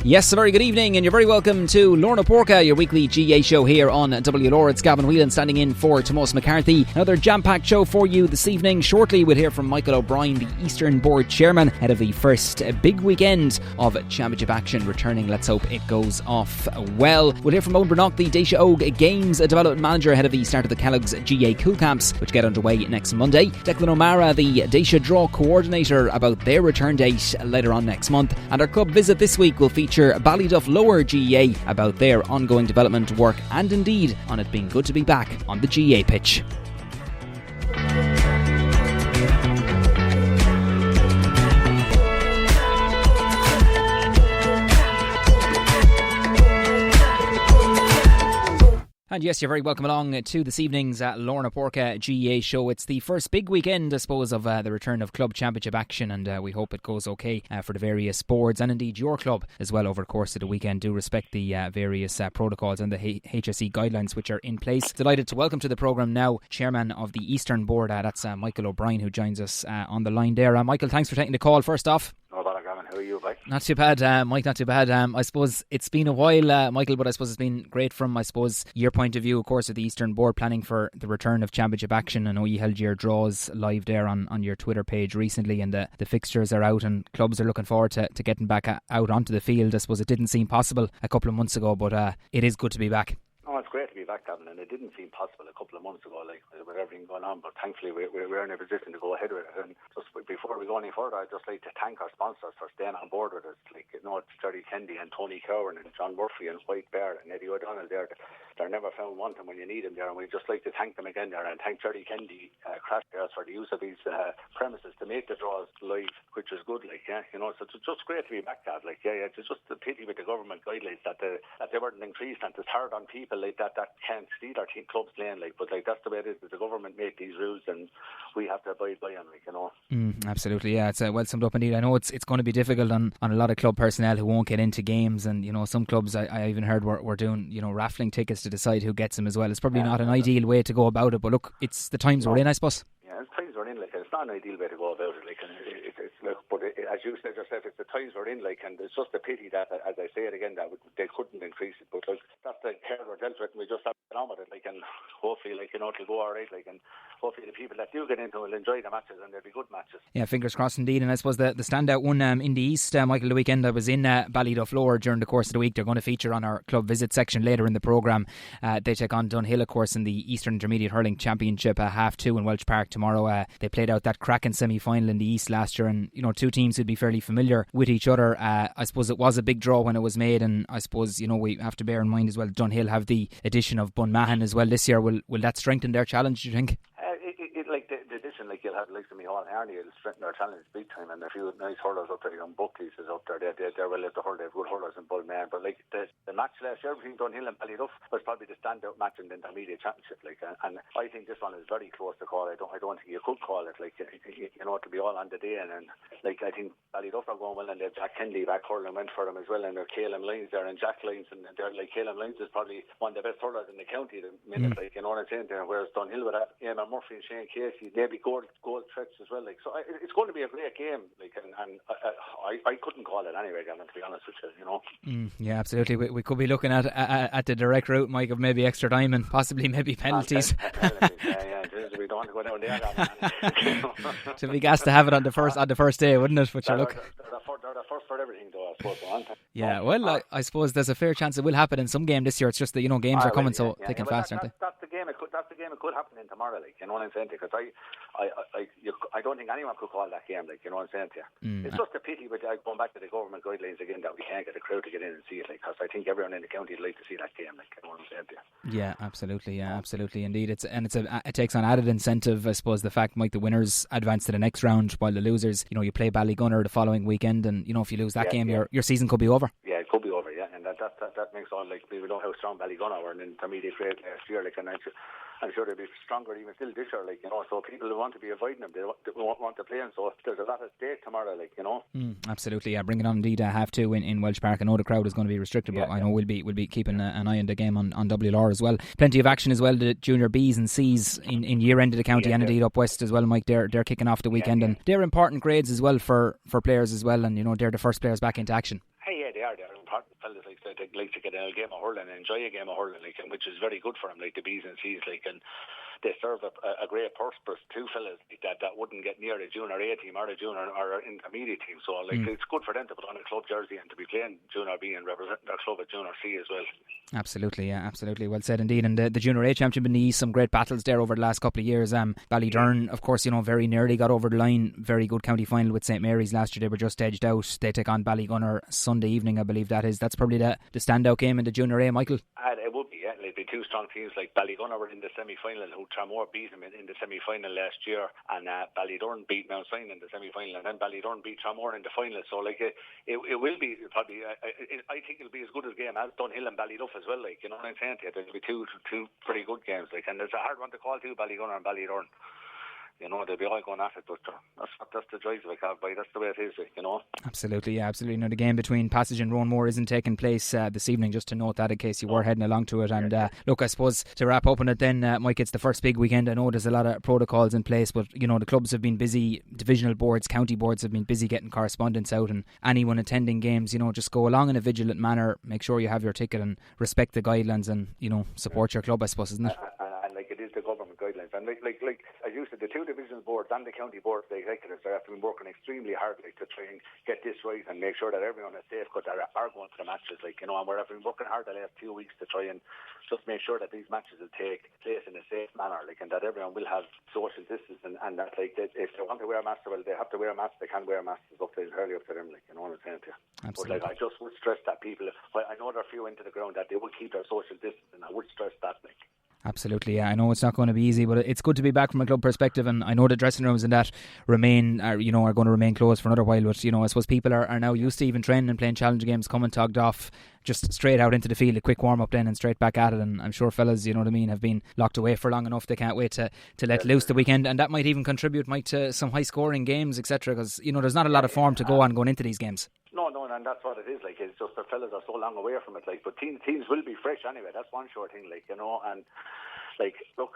Yes, a very good evening and you're very welcome to Lorna Porca, your weekly GA show here on WLR. It's Gavin Whelan standing in for Tomas McCarthy. Another jam-packed show for you this evening. Shortly we'll hear from Michael O'Brien, the Eastern Board Chairman, ahead of the first big weekend of Championship action returning. Let's hope it goes off well. We'll hear from Owen Brannock, the Daisha Og Games Development Manager, ahead of the start of the Kellogg's GA Cool Camps, which get underway next Monday. Declan O'Mara, the Daisha Draw Coordinator, about their return date later on next month. And our club visit this week will feature Ballyduff Lower GA about their ongoing development work and indeed on it being good to be back on the GA pitch. And yes, you're very welcome along to this evening's Lorna Porca GA show. It's the first big weekend, I suppose, of the return of club championship action, and we hope it goes okay for the various boards and indeed your club as well over the course of the weekend. Do respect the various protocols and the HSE guidelines which are in place. Delighted to welcome to the programme now Chairman of the Eastern Board, that's Michael O'Brien, who joins us on the line there. Michael, thanks for taking the call first off. No bother, Gavin. How are you, Mike? Not too bad, Mike, not too bad. I suppose it's been a while, Michael, but I suppose it's been great from, I suppose, your point of view, of course, of the Eastern Board planning for the return of championship action. I know you held your draws live there on your Twitter page recently, and the fixtures are out and clubs are looking forward to getting back out onto the field. I suppose it didn't seem possible a couple of months ago, but it is good to be back. Oh, it's great to be back, Gavin, and it didn't seem possible a couple of months ago, like with everything going on, but thankfully we're in a position to go ahead with it. And just before we go any further, I'd just like to thank our sponsors for staying on board with us. Like, you know, it's Terry Kendi and Tony Cowan and John Murphy and White Bear and Eddie O'Donnell there. They're never found wanting when you need them there, and we'd just like to thank them again there, and thank Terry Kendi, Crash Bears, for the use of these premises to make the draws live, which is good, like, yeah, you know, so it's just great to be back, Gav, like, yeah, it's just a pity with the government guidelines that they weren't increased, and it's hard on people like that can't steal our team clubs playing, like, but like that's the way it is. The government make these rules and we have to abide by them, like, you know. Absolutely, yeah, it's well summed up indeed. I know it's going to be difficult on a lot of club personnel who won't get into games, and you know, some clubs I even heard were doing, you know, raffling tickets to decide who gets them as well. It's probably not an ideal way to go about it, but look, it's the times we're in, I suppose. Yeah, it's times we're in, like, it's not an ideal way to go about it, like, and as you said yourself, it's the times we're in, like, and it's just a pity that, as I say it again, that they couldn't increase it, but like, that's the care we're dealt with, and we just have to get on with it, like, and hopefully, like, you know, it'll go alright, like, and hopefully the people that do get into it will enjoy the matches and they'll be good matches. Yeah, fingers crossed indeed. And I suppose the standout one in the East, Michael, the weekend I was in Ballyduff Lower during the course of the week. They're going to feature on our club visit section later in the programme. They take on Dunhill, of course, in the Eastern Intermediate Hurling Championship, half 2 in Welch Park tomorrow. They played out that cracking semi-final in the East last year, and you know, two teams who'd be fairly familiar with each other. I suppose it was a big draw when it was made, and I suppose, you know, we have to bear in mind as well Dunhill have the addition of Bunmahan as well this year. Will that strengthen their challenge, do you think? Like the addition, like, you'll have the likes of Micheál Harney, it'll strengthen their challenge big time, and a few nice hurlers up there. Young Buckley's is up there, they're well able to hurl, they have good hurlers in Bulman, but like the match last year between Dunhill and Ballyduff was probably the standout match in the Intermediate Championship, like, and I think this one is very close to call. I don't think you could call it, like, you know, it'll be all on the day, and like, I think Ballyduff are going well, and they've Jack Kendi back hurling went for them as well, and they're Caleb Lyons there, and Jack Lyons, and they're like, Caleb Lyons is probably one of the best hurlers in the county at the minute, like, you know what I'm saying there, whereas Dunhill would have Eamon Murphy and Shane Casey, maybe goal threats as well, like, so it's going to be a great game, like, and I couldn't call it anyway, Gavin, to be honest with you, you know. Yeah, absolutely. We could be looking at the direct route, Mike, of maybe extra time and possibly maybe penalties. Yeah, we don't want to go down there. To be gassed to have it on the first day, wouldn't it? But they're look, the first for everything, though, I suppose. Yeah, well, I suppose there's a fair chance it will happen in some game this year. It's just that, you know, games are coming so thick and fast, aren't they? That's the game. It could happen in tomorrow, like, you know what I'm saying? Because I don't think anyone could call that game, like, you know what I'm saying to you. It's just a pity, but going back to the government guidelines again, that we can't get a crowd to get in and see it, like, because I think everyone in the county would like to see that game, like, you know what I'm saying to you. Yeah, absolutely, indeed. It takes on added incentive, I suppose, the fact, Mike, the winners advance to the next round, while the losers, you know, you play Ballygunner the following weekend, and you know, if you lose that game, your season could be over. Yeah, it could be over, yeah, and that makes all, like, we know how strong Ballygunner were in intermediate grade last year, like, and I'm sure they'll be stronger even still this year, like, you know, so people want to be avoiding them, they won't want to play them, so there's a lot at stake tomorrow, like, you know. Absolutely, yeah, bring it on indeed, half 2 in Welch Park. I know the crowd is going to be restricted, but I know we'll be keeping an eye on the game on WLR as well. Plenty of action as well, the junior B's and C's in year end of the county, and indeed up west as well, Mike. They're kicking off the weekend, and they're important grades as well for players as well, and you know, they're the first players back into action. Hey, yeah, they are important like to get in a game of hurling and enjoy a game of hurling, like, and which is very good for them, like the B's and C's, like, and they serve a great purse for two fellas like that wouldn't get near the junior A team or the junior or intermediate team. So like it's good for them to put on a club jersey and to be playing junior B and representing their club at junior C as well. Absolutely, yeah, absolutely. Well said indeed. And the Junior A Championship in the East, some great battles there over the last couple of years. Ballydurn, of course, very nearly got over the line. Very good county final with St Mary's last year. They were just edged out. They take on Ballygunner Sunday evening, I believe that is. That's probably the standout game in the Junior A, Michael. It would be, yeah. It'd be two strong teams. Like Ballygunner were in the semi-final, who Tramore beat them in the semi-final last year, and Ballydurn beat Mount Sion in the semi-final, and then Ballydurn beat Tramore in the final. So like it will be probably. I think it'll be as good a game as Dunhill and Ballyduff as well. Like, you know what I'm saying to you? There'll be two pretty good games. Like, and there's a hard one to call too, Ballygunner and Ballydurn. They'll be all going at it, but that's the drive we have, by. That's the way it is, Absolutely, yeah, absolutely. The game between Passage and Roanmore isn't taking place this evening, just to note that in case you were heading along to it. And look, I suppose to wrap up on it then, Mike, it's the first big weekend. I know there's a lot of protocols in place, but the clubs have been busy, divisional boards, county boards have been busy getting correspondence out, and anyone attending games, just go along in a vigilant manner, make sure you have your ticket and respect the guidelines and, support your club, I suppose, isn't it? It is the government guidelines, and like as you said, the two divisional boards and the county boards, the executives, they have been working extremely hard to try and get this right and make sure that everyone is safe because they are going to the matches, and we've been working hard the last 2 weeks to try and just make sure that these matches will take place in a safe manner, and that everyone will have social distance, and that if they want to wear a mask, well, they have to wear a mask. They can wear a mask. It's entirely up to them, you know what I'm saying to you. Absolutely. But I just would stress that people, I know they're few into the ground, that they will keep their social distance, and I would stress that, Absolutely, yeah. I know it's not going to be easy, but it's good to be back from a club perspective, and I know the dressing rooms and that are going to remain closed for another while. But I suppose people are now used to even training and playing challenge games, coming togged off, just straight out into the field, a quick warm up then, and straight back at it. And I'm sure fellas, have been locked away for long enough. They can't wait to let loose the weekend, and that might even contribute, to some high scoring games, etc. Because there's not a lot of form to go on going into these games. No, and that's what it is. It's just the fellas are so long away from it. But teams will be fresh anyway. That's one sure thing. And look,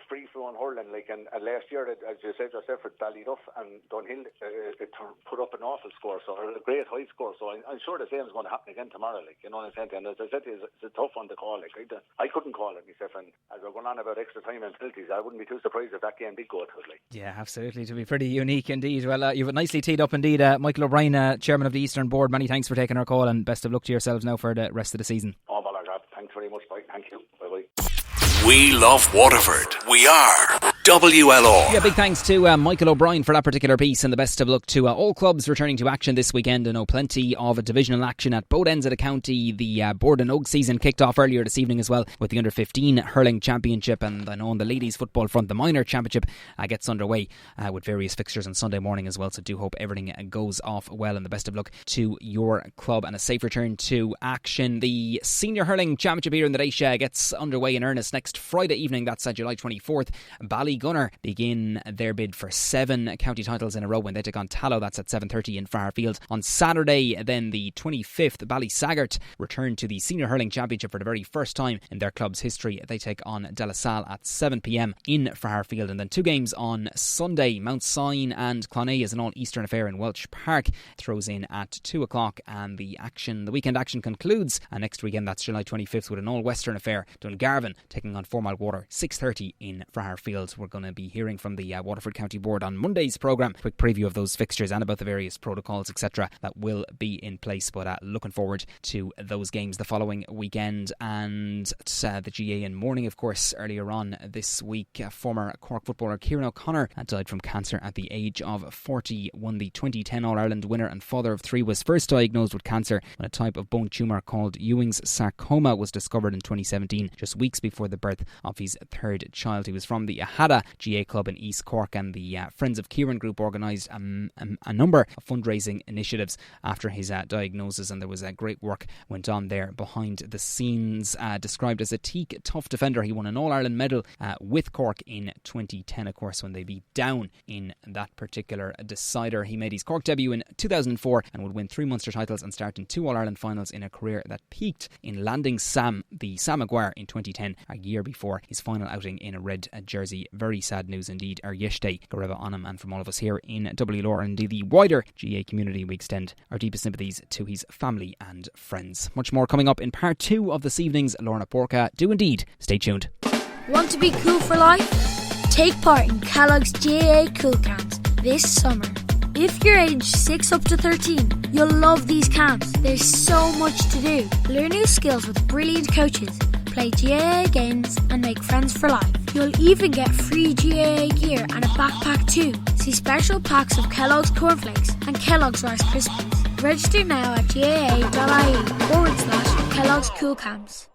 free flowing hurling. And last year, as you said yourself, for Ballyduff and Dunhill, it put up an awful score, so a great high score. So I'm sure the same is going to happen again tomorrow. You know what I'm saying? And as I said, it's a tough one to call. I couldn't call it myself, and as we're going on about extra time and penalties, I wouldn't be too surprised if that game did go to it. Yeah, absolutely. To be pretty unique indeed. Well, you've nicely teed up indeed, Michael O'Brien, Chairman of the Eastern Board. Many thanks for taking our call, and best of luck to yourselves now for the rest of the season. Thanks very much, Mike. Thank you. Bye-bye. We love Waterford. We are WLR. Yeah, big thanks to Michael O'Brien for that particular piece, and the best of luck to all clubs returning to action this weekend. I know plenty of divisional action at both ends of the county. The Borden Oak season kicked off earlier this evening as well with the Under-15 Hurling Championship, and I know on the ladies football front the Minor Championship gets underway with various fixtures on Sunday morning as well, so do hope everything goes off well, and the best of luck to your club and a safe return to action. The Senior Hurling Championship here in the Daisha gets underway in earnest next Friday evening. That's July 24th. Ballygunner begin their bid for 7 county titles in a row when they take on Tallow. That's at 7:30 in Fairfield. On Saturday, then the 25th, Ballysaggart return to the Senior Hurling Championship for the very first time in their club's history. They take on De La Salle at 7pm in Fairfield. And then 2 games on Sunday. Mount Sion and Clonea is an all-Eastern affair in Welch Park. Throws in at 2 o'clock, and the weekend action concludes next weekend. That's July 25th with an all-Western affair. Dungarvan taking on 4 Mile Water, 6:30 in Fairfield. We're going to be hearing from the Waterford County Board on Monday's programme. Quick preview of those fixtures and about the various protocols, etc. that will be in place. But looking forward to those games the following weekend. And the GA in mourning, of course, earlier on this week. Former Cork footballer Kieran O'Connor died from cancer at the age of 40. Won the 2010 All-Ireland winner and father of 3. Was first diagnosed with cancer when a type of bone tumour called Ewing's sarcoma was discovered in 2017, just weeks before the birth of his 3rd child. He was from the Ahada GA Club in East Cork, and the Friends of Kieran group organised a number of fundraising initiatives after his diagnosis, and there was great work went on there behind the scenes. Described as a teak, tough defender, he won an All-Ireland medal with Cork in 2010, of course, when they beat Down in that particular decider. He made his Cork debut in 2004 and would win 3 Munster titles and start in 2 All-Ireland finals in a career that peaked in landing the Sam Maguire in 2010, a year before his final outing in a red jersey. very sad news indeed. Our Yishte, Gareva Onam, and from all of us here in WLR and indeed the wider GA community, we extend our deepest sympathies to his family and friends. Much more coming up in part 2 of this evening's Lorna Porca. Do indeed stay tuned. Want to be cool for life? Take part in Kellogg's GAA Cool Camps this summer. If you're aged 6 up to 13, you'll love these camps. There's so much to do. Learn new skills with brilliant coaches, play GAA games and make friends for life. You'll even get free GAA gear and a backpack too. See special packs of Kellogg's Cornflakes and Kellogg's Rice Krispies. Register now at gaa.ie/Kellogg's Cool Camps.